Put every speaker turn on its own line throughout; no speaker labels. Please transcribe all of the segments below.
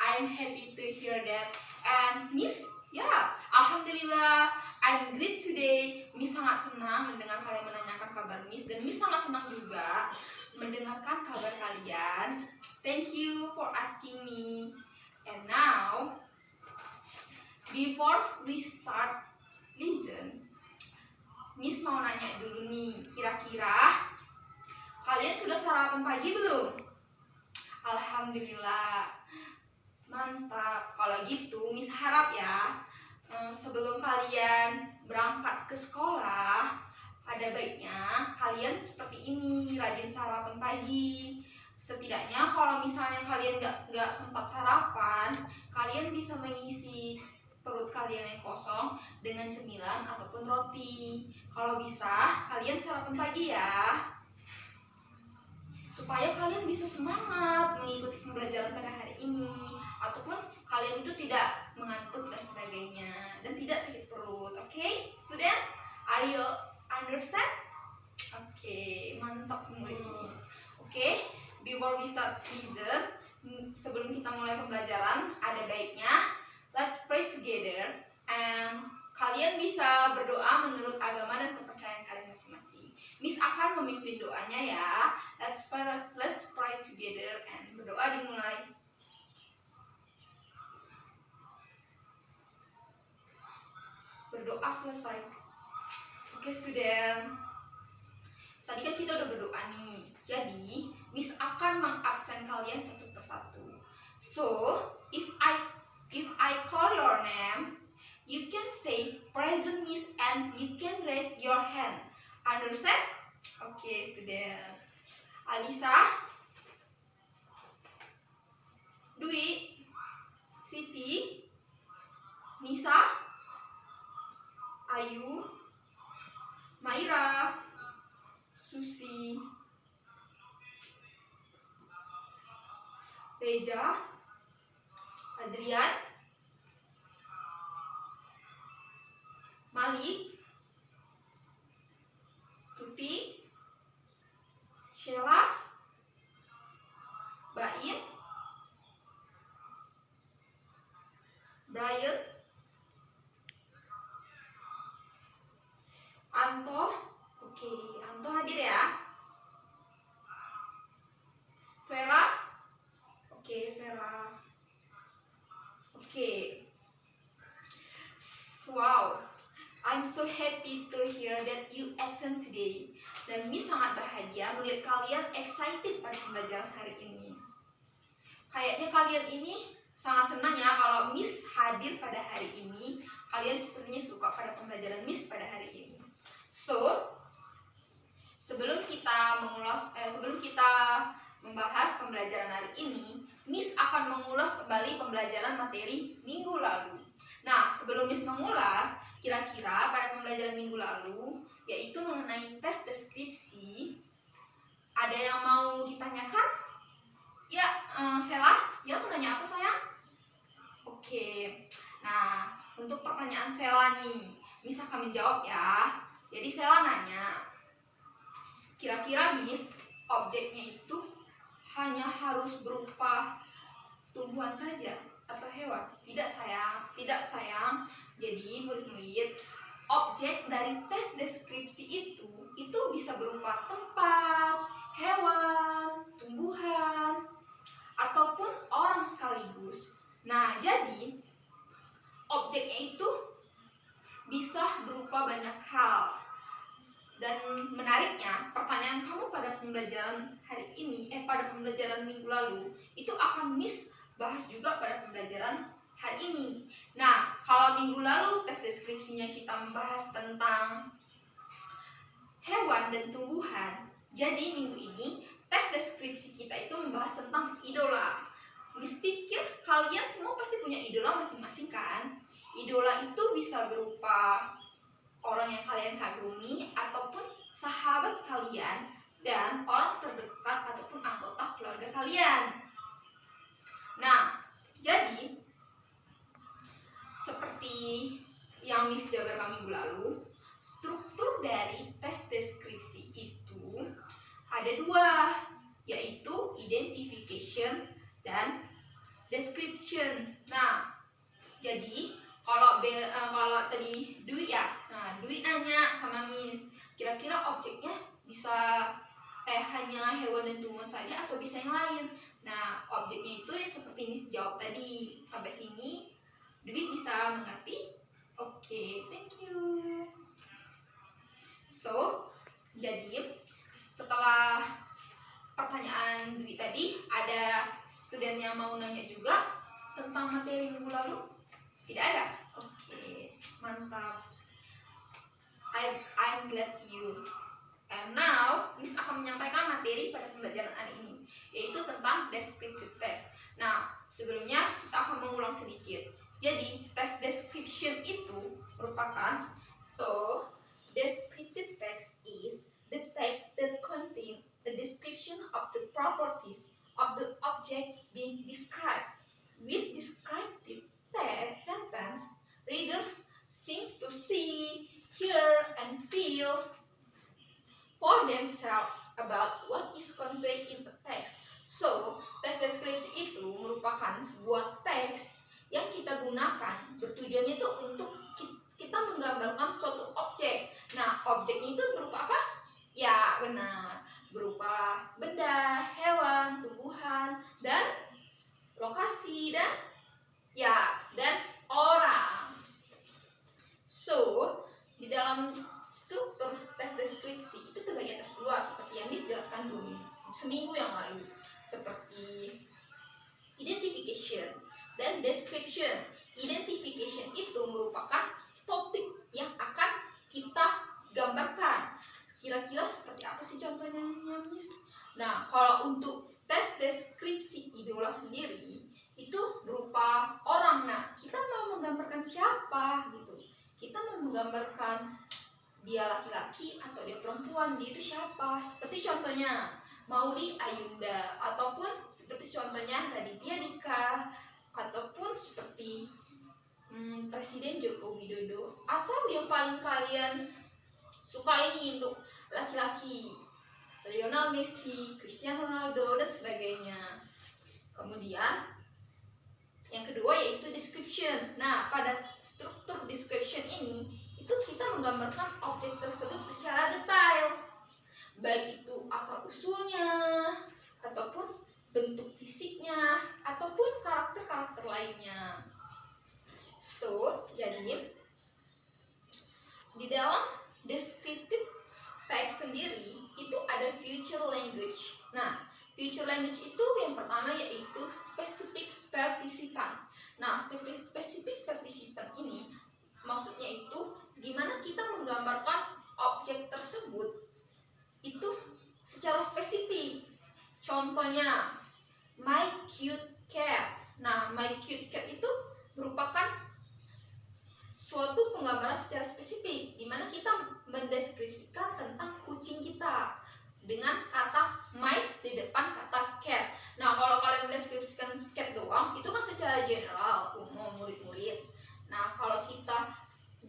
I'm happy to hear that. And Miss, Alhamdulillah, I'm great today. Miss sangat senang mendengar kalian menanyakan kabar Miss, dan Miss sangat senang juga mendengarkan kabar kalian. Thank you for asking me. And now, before we start listen, Miss mau nanya dulu nih, kira-kira kalian sudah sarapan pagi belum? Alhamdulillah, mantap. Kalau gitu Miss harap ya, sebelum kalian berangkat ke sekolah, ada baiknya kalian seperti ini, rajin sarapan pagi. Setidaknya kalau misalnya kalian nggak sempat sarapan, kalian bisa mengisi perut kalian yang kosong dengan cemilan ataupun roti. Kalau bisa, kalian sarapan pagi ya, supaya kalian bisa semangat mengikuti pembelajaran pada hari ini, ataupun kalian itu tidak mengantuk dan sebagainya, dan tidak sakit perut. Oke, student? Are you understand? Oke, mantap murid Miss. Oke, before we start listen, sebelum kita mulai pembelajaran, ada baiknya let's pray together, and kalian bisa berdoa menurut agama dan kepercayaan kalian masing-masing. Miss akan memimpin doanya ya. Let's pray together, and berdoa dimulai. Berdoa selesai. Oke, student. Tadi kan kita udah berdoa nih. Jadi, Miss akan mengabsen kalian satu persatu. So, if I call your name, you can say present Miss, and you can raise your hand. Understand? Okay, student. Alisa, Dwi, Siti, Nisa, Ayu, Maira, Susi, Reja, Adrian, Malik, Tuti, Sheila, Baim, Brian, Anto. Oke, Anto hadir ya. Vera. Oke, Vera. Oke. Wow, I'm so happy to hear that you attend today. Dan Miss sangat bahagia melihat kalian excited pada pembelajaran hari ini. Kayaknya kalian ini sangat senang ya kalau Miss hadir pada hari ini. Kalian sepertinya suka pada pembelajaran Miss pada hari ini. So, sebelum kita membahas pembelajaran hari ini, Miss akan mengulas kembali pembelajaran materi minggu lalu. Nah, sebelum Miss mengulas, kira-kira pada pembelajaran minggu lalu, yaitu mengenai tes deskripsi, ada yang mau ditanyakan? Ya, Sela, ya mau nanya apa sayang? Oke, nah untuk pertanyaan Sela nih, Miss akan menjawab ya. Jadi Sela nanya, kira-kira Miss, objeknya itu hanya harus berupa tumbuhan saja atau hewan? Tidak sayang. Jadi murid-murid, objek dari tes deskripsi itu bisa berupa tempat, hewan, tumbuhan, ataupun orang sekaligus. Nah, jadi objeknya itu bisa berupa banyak hal. Dan menariknya, pertanyaan kamu pada pembelajaran hari ini, pada pembelajaran minggu lalu, itu akan Miss bahas juga pada pembelajaran hari ini. Nah, kalau minggu lalu tes deskripsinya kita membahas tentang hewan dan tumbuhan, jadi minggu ini tes deskripsi kita itu membahas tentang idola. Miss pikir kalian semua pasti punya idola masing-masing kan? Idola itu bisa berupa orang yang kalian kagumi, ataupun sahabat kalian, dan orang terdekat ataupun anggota keluarga kalian. Nah, jadi seperti yang Miss jabarkan minggu lalu, struktur dari tes deskripsi itu ada dua, yaitu identification dan deskripsi. description. Nah, jadi kalau tadi Dwi ya, nah Dwi nanya sama Miss, kira-kira objeknya bisa hanya hewan dan tumbuhan saja atau bisa yang lain. Nah, objeknya itu ya seperti Miss jawab tadi. Sampai sini Dwi bisa mengerti? Oke, thank you. So, jadi setelah pertanyaan Dwi tadi, ada student yang mau nanya juga tentang materi minggu lalu? Tidak ada? Oke, mantap. I'm glad you. And now, Miss akan menyampaikan materi pada pembelajaran hari ini, yaitu tentang descriptive text. Nah, sebelumnya kita akan mengulang sedikit. Jadi, text description itu merupakan descriptive text is the text that contain a description of the properties of the object being described. With descriptive text sentence, readers seem to see, hear, and feel for themselves about what is conveyed in the text. So, text deskripsi itu merupakan sebuah teks yang kita gunakan, bertujuannya itu untuk kita menggambarkan suatu objek. Nah, objeknya itu berupa apa? Ya, benar, berupa benda, hewan, tumbuhan, dan lokasi, dan orang. So, di dalam struktur tes deskripsi itu terbagi atas dua, seperti yang Miss jelaskan dulu seminggu yang lalu, seperti identification dan description. Identification itu merupakan topik yang akan kita gambarkan. Kira-kira seperti apa sih contohnya, Miss? Nah, kalau untuk tes deskripsi idola sendiri itu berupa orang. Nah, kita mau menggambarkan siapa gitu. Kita mau menggambarkan dia laki-laki atau dia perempuan, dia itu siapa? Seperti contohnya Maudy Ayunda, ataupun seperti contohnya Raditya Dika, ataupun seperti Presiden Joko Widodo, atau yang paling kalian suka ini untuk laki-laki, Lionel Messi, Cristiano Ronaldo, dan sebagainya. Kemudian yang kedua yaitu description. Nah, pada struktur description ini itu kita menggambarkan objek tersebut secara detail, baik itu asal usulnya, ataupun bentuk fisiknya, ataupun karakter-karakter lainnya. So, jadi di dalam descriptive text sendiri itu ada future language. Nah, future language itu yang pertama yaitu specific participant. Nah, specific participant ini maksudnya itu gimana kita menggambarkan objek tersebut itu secara spesifik. Contohnya, my cute cat. Nah, my cute cat itu merupakan suatu penggambaran secara spesifik, di mana kita mendeskripsikan tentang kucing kita dengan kata my di depan kata cat. Nah, kalau kalian mendeskripsikan cat doang, itu kan secara general, umum, murid-murid. Nah, kalau kita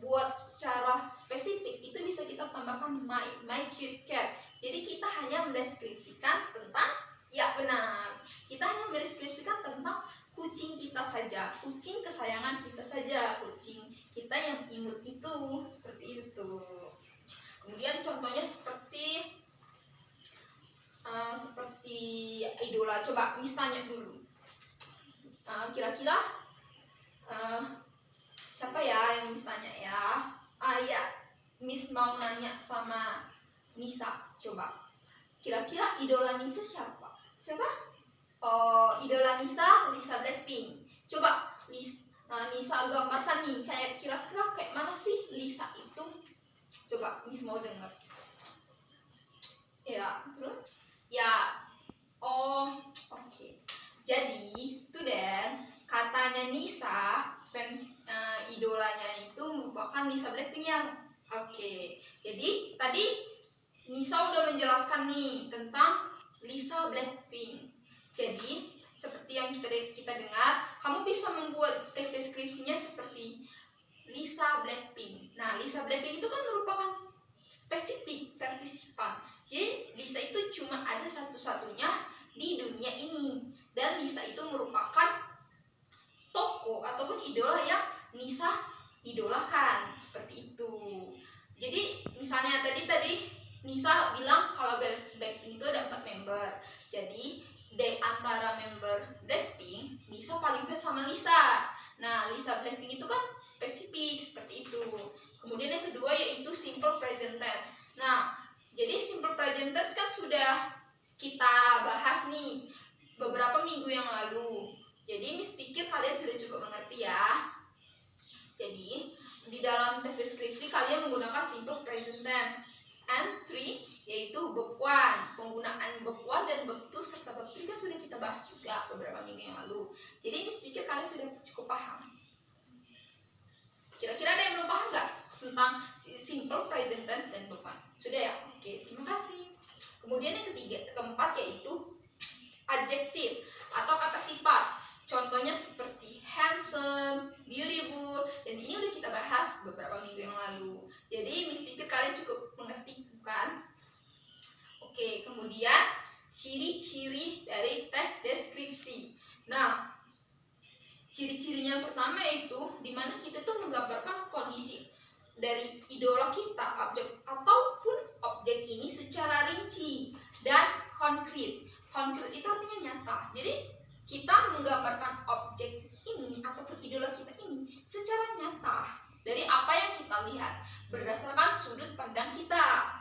buat secara spesifik, itu bisa kita tambahkan my cute cat. Jadi kita hanya mendeskripsikan tentang, ya benar, kita hanya mendeskripsikan tentang kucing kita saja, kucing kesayangan kita saja, kucing kita yang imut itu, seperti itu. Kemudian contohnya seperti idola. Coba Miss tanya dulu, kira-kira siapa ya yang Miss tanya ya? Ya, Miss mau nanya sama Nisa. Coba kira-kira idola Nisa siapa? Idola Nisa Blackpink. Coba Nisa gambarkan nih, kira-kira kayak mana sih Lisa itu? Coba Miss mau dengar. Ya, terus? Ya. Oke. Jadi, student, katanya Nisa, fans idolanya itu merupakan Lisa Blackpink yang oke. Jadi, tadi Nisa udah menjelaskan nih tentang Lisa Blackpink. Jadi, seperti yang kita dengar, kamu bisa membuat teks deskripsinya seperti Lisa Blackpink. Nah, Lisa Blackpink itu kan merupakan spesifik partisipan. Jadi, Lisa itu cuma ada satu-satunya di dunia ini. Dan Lisa itu merupakan ataupun idola yang Nisa idolakan, seperti itu. Jadi misalnya tadi Nisa bilang kalau Blackpink itu ada 4 member. Jadi dari antara member Blackpink, Nisa paling fans sama Lisa. Nah, Lisa Blackpink itu kan spesifik seperti itu. Kemudian yang kedua yaitu simple present tense. Nah, jadi simple present tense kan sudah kita bahas nih beberapa minggu yang lalu. Jadi Miss pikir kalian sudah cukup mengerti ya. Jadi di dalam tes deskripsi kalian menggunakan simple present tense and 3 yaitu verb 1. Penggunaan verb 1 dan verb 2 serta verb 3 sudah kita bahas juga beberapa minggu yang lalu. Jadi Miss pikir kalian sudah cukup paham. Kira-kira ada yang belum paham nggak tentang simple present tense dan verb 1? Sudah ya? Oke, terima kasih. Kemudian yang keempat yaitu adjective atau kata sifat. Contohnya seperti handsome, beautiful, dan ini udah kita bahas beberapa minggu yang lalu. Jadi Miss pikir kalian cukup mengerti, bukan? Oke, kemudian ciri-ciri dari tes deskripsi. Nah, ciri-cirinya yang pertama yaitu dimana kita tuh menggambarkan kondisi dari idola kita, objek ataupun objek ini secara rinci dan konkret. Konkret itu artinya nyata. Jadi kita menggambarkan objek ini ataupun idola kita ini secara nyata dari apa yang kita lihat berdasarkan sudut pandang kita.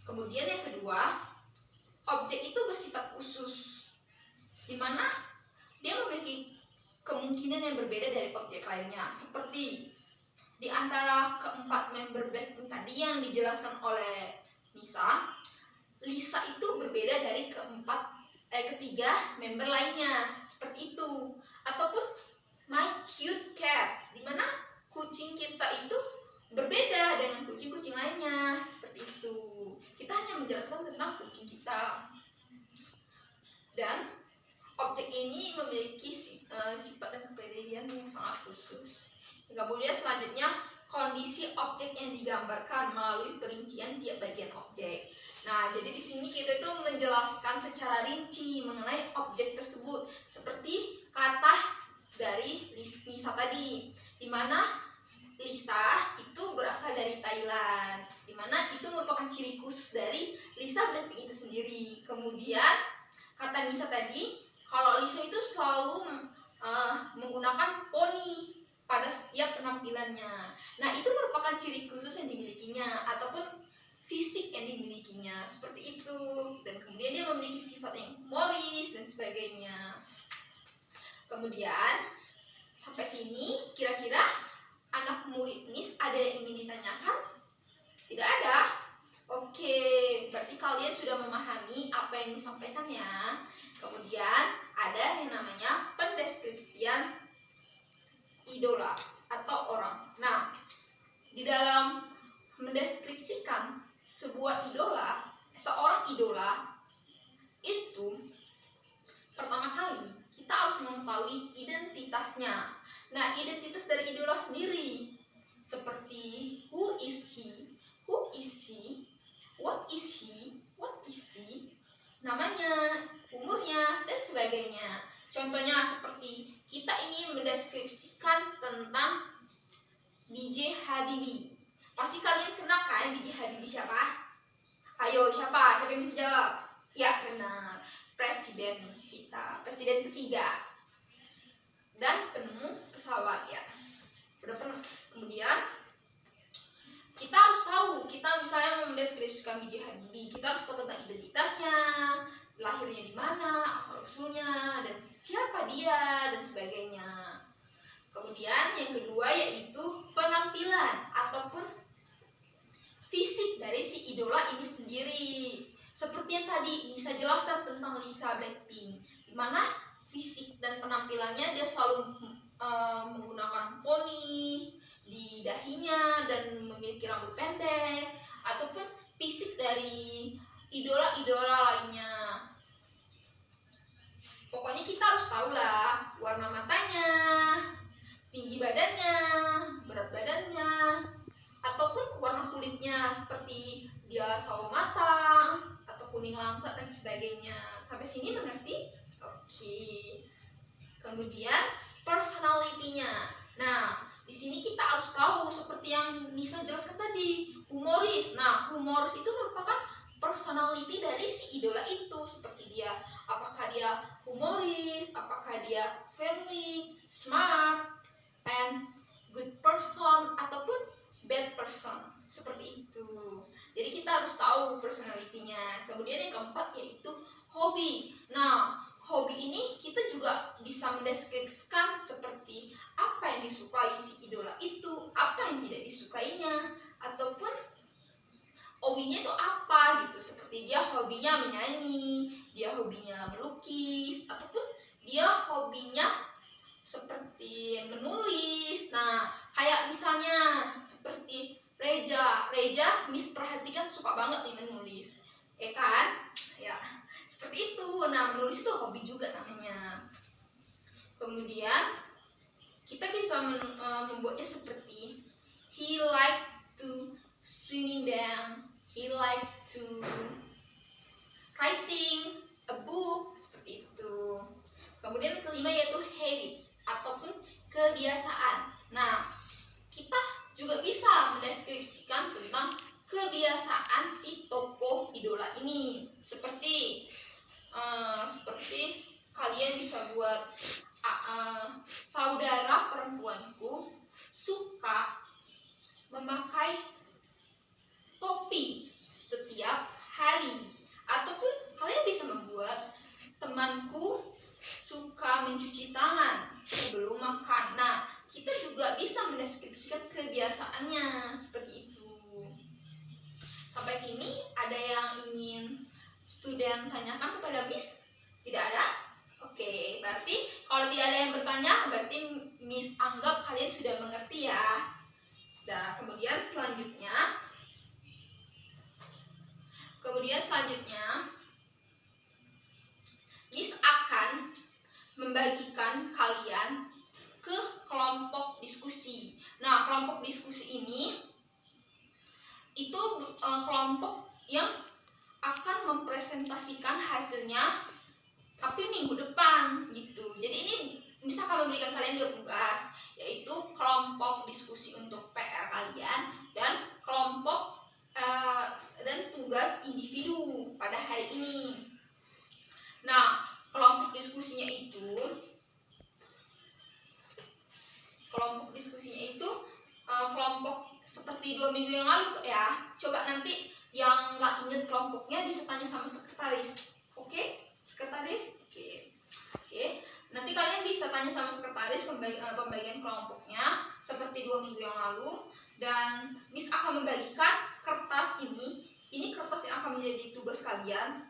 Kemudian yang kedua, objek itu bersifat khusus, di mana dia memiliki kemungkinan yang berbeda dari objek lainnya. Seperti di antara keempat member Blackpink tadi yang dijelaskan oleh Nisa, Lisa itu berbeda dari ketiga member lainnya, seperti itu. Ataupun my cute cat, dimana kucing kita itu berbeda dengan kucing-kucing lainnya, seperti itu. Kita hanya menjelaskan tentang kucing kita. Dan objek ini memiliki sifat dan kepribadian yang sangat khusus. Kemudian selanjutnya kondisi objek yang digambarkan melalui perincian tiap bagian objek. Nah, jadi di sini kita tuh menjelaskan secara rinci mengenai objek tersebut, seperti kata dari Lisa tadi, di mana Lisa itu berasal dari Thailand, di mana itu merupakan ciri khusus dari Lisa Blackpink itu sendiri. Kemudian kata Nisa tadi, kalau Lisa itu selalu menggunakan poni pada setiap penampilannya. Nah, itu merupakan ciri khusus yang dimilikinya ataupun fisik yang dimilikinya, seperti itu. Dan kemudian dia memiliki sifat yang humoris dan sebagainya. Kemudian sampai sini kira-kira anak murid Miss ada yang ingin ditanyakan? Tidak ada? Oke, berarti kalian sudah memahami apa yang disampaikan ya. Kemudian ada yang namanya pendeskripsian idola atau orang. Nah, di dalam mendeskripsikan seorang idola itu pertama kali kita harus mengetahui identitasnya. Nah, identitas dari idola sendiri seperti who is he, who is she, what is he, what is she, namanya, umurnya, dan sebagainya. Contohnya seperti kita ingin mendeskripsikan tentang B.J. Habibie. Pasti kalian kenal kan B.J. Habibie siapa? Ayo, siapa? Siapa yang bisa jawab? Ya, benar. Presiden kita, presiden ketiga dan penemu pesawat ya. Udah pernah. Kemudian kita harus tahu, kita misalnya mendeskripsikan B.J. Habibie, kita harus tahu tentang identitasnya, lahirnya di mana, asal usulnya, dan siapa dia, dan sebagainya. Kemudian yang kedua yaitu penampilan ataupun fisik dari si idola ini sendiri. Seperti yang tadi Nisa jelaskan tentang Lisa Blackpink, di mana fisik dan penampilannya dia selalu menggunakan poni di dahinya dan memiliki rambut pendek, ataupun fisik dari idola-idola lainnya. Pokoknya kita harus tahu lah warna matanya, tinggi badannya, berat badannya, ataupun warna kulitnya seperti dia sawo matang atau kuning langsat dan sebagainya. Sampai sini mengerti? Oke. Kemudian personality-nya. Nah, di sini kita harus tahu seperti yang Nisa jelaskan tadi, humoris. Nah, humoris itu merupakan personality dari si idola itu, seperti dia, apakah dia humoris, apakah dia friendly, smart, and good person, ataupun bad person, seperti itu. Jadi kita harus tahu personality-nya. Kemudian yang keempat yaitu hobi. Nah, hobi ini kita juga bisa mendeskripsikan seperti apa yang disukai si idola itu, apa yang tidak disukainya, ataupun hobinya itu apa gitu. Seperti dia hobinya menyanyi, dia hobinya melukis, ataupun dia hobinya seperti menulis. Nah, kayak misalnya seperti Reja, Miss perhatikan suka banget nih menulis, ya kan? Ya, seperti itu. Nah, menulis itu hobi juga namanya. Kemudian kita bisa membuatnya seperti he like to swimming dance, he like to writing a book, seperti itu. Kemudian kelima yaitu habits ataupun kebiasaan. Nah, kita juga bisa mendeskripsikan tentang kebiasaan si tokoh idola ini. Seperti kalian bisa buat saudara perempuanku suka memakai topi setiap hari, ataupun kalian bisa membuat temanku suka mencuci tangan sebelum makan. Nah, kita juga bisa mendeskripsikan kebiasaannya seperti itu. Sampai sini ada yang ingin student tanyakan kepada Miss? Tidak ada? Oke, berarti kalau tidak ada yang bertanya, berarti Miss anggap kalian sudah mengerti ya. Nah, kemudian selanjutnya Miss akan membagikan kalian ke kelompok diskusi. Nah, kelompok diskusi ini itu kelompok yang akan mempresentasikan hasilnya tapi minggu depan gitu. Jadi ini bisa kalau memberikan kalian 2 tugas, yaitu kelompok diskusi untuk PR kalian dan kelompok dan tugas individu pada hari ini. Nah, kelompok diskusinya itu kelompok seperti 2 minggu yang lalu ya. Coba nanti yang nggak inget kelompoknya bisa tanya sama sekretaris. Oke? Sekretaris? Oke. Nanti kalian bisa tanya sama sekretaris pembagian kelompoknya seperti 2 minggu yang lalu. Dan Miss akan membagikan kertas ini. Ini kertas yang akan menjadi tugas kalian.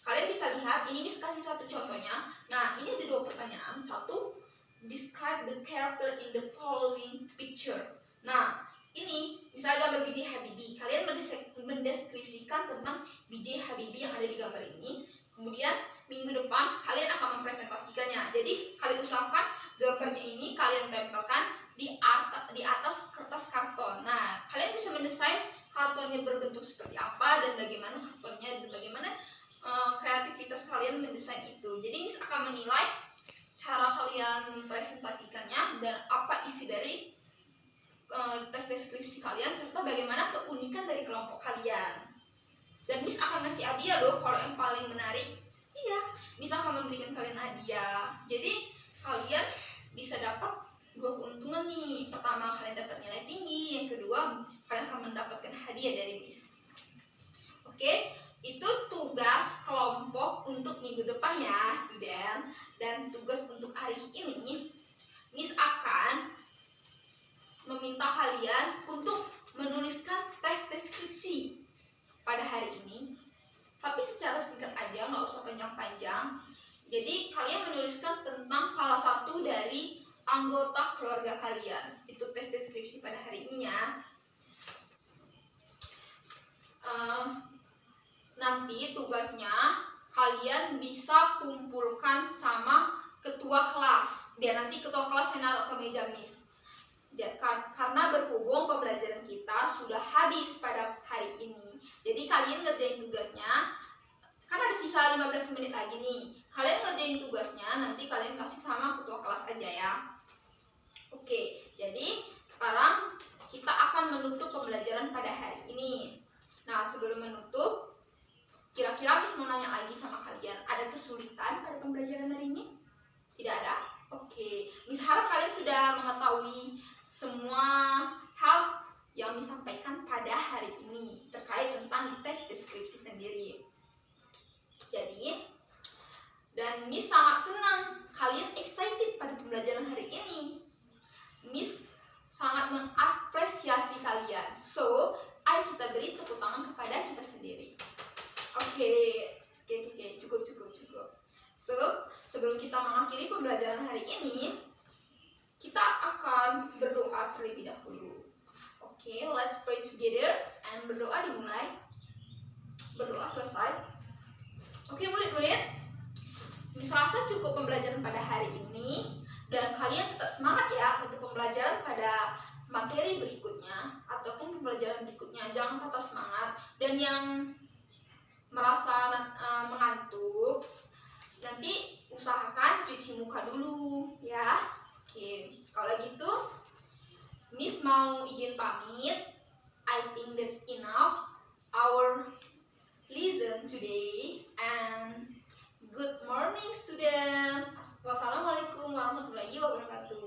Kalian bisa lihat, ini Miss kasih satu contohnya. Nah, ini ada 2 pertanyaan. Satu, describe the character in the following picture. Nah, ini misalnya gambar B.J. Habibie. Kalian mendeskripsikan tentang B.J. Habibie yang ada di gambar ini. Kemudian minggu depan kalian akan mempresentasikannya. Jadi kalian usahakan gambarnya ini kalian tempelkan di atas kertas karton. Nah, kalian bisa mendesain kartonnya berbentuk seperti apa dan bagaimana kartonnya dan bagaimana kreativitas kalian mendesain itu. Jadi Miss akan menilai cara kalian mempresentasikannya dan apa isi dari tes deskripsi kalian serta bagaimana keunikan dari kelompok kalian. Dan Miss akan ngasih hadiah loh kalau yang paling menarik. Iya, Miss akan memberikan kalian hadiah. Jadi kalian bisa dapat 2 keuntungan nih. Pertama, kalian dapat nilai tinggi. Yang kedua, kalian akan mendapatkan hadiah dari Miss. Oke, itu tugas kelompok untuk minggu depan ya, student. Dan tugas untuk hari ini, Miss akan meminta kalian untuk menuliskan tes deskripsi pada hari ini. Tapi secara singkat aja, nggak usah panjang-panjang. Jadi kalian menuliskan tentang salah satu dari anggota keluarga kalian. Itu tes deskripsi pada hari ini ya. Nanti tugasnya kalian bisa kumpulkan sama ketua kelas. Biar nanti ketua kelas yang naruh ke meja Miss. Karena berhubung pembelajaran kita sudah habis pada hari ini. Jadi kalian ngerjain tugasnya. Kan ada sisa 15 menit lagi nih. Kalian ngerjain tugasnya, nanti kalian kasih sama ketua kelas aja ya. Nah, sebelum menutup, kira-kira Miss mau nanya lagi sama kalian, ada kesulitan pada pembelajaran hari ini? Tidak ada? Oke, Miss harap kalian sudah mengetahui semua hal yang Miss sampaikan pada hari ini terkait tentang teks deskripsi sendiri. Jadi, dan Miss sangat senang kalian excited pada pembelajaran hari ini. Miss sangat mengapresiasi kalian. So, ayo kita beri tepuk tangan kepada kita sendiri. Oke, cukup. So, sebelum kita mengakhiri pembelajaran hari ini, kita akan berdoa terlebih dahulu. Oke, let's pray together and berdoa dimulai. Berdoa selesai. Oke, murid-murid, Miss rasa cukup pembelajaran pada hari ini, dan kalian tetap semangat ya untuk pembelajaran pada materi berikutnya ataupun pembelajaran berikutnya. Jangan patah semangat, dan yang merasa mengantuk, nanti usahakan cuci muka dulu ya. Oke, kalau gitu Miss mau izin pamit. I think that's enough our lesson today, and good morning student. Wassalamualaikum warahmatullahi wabarakatuh.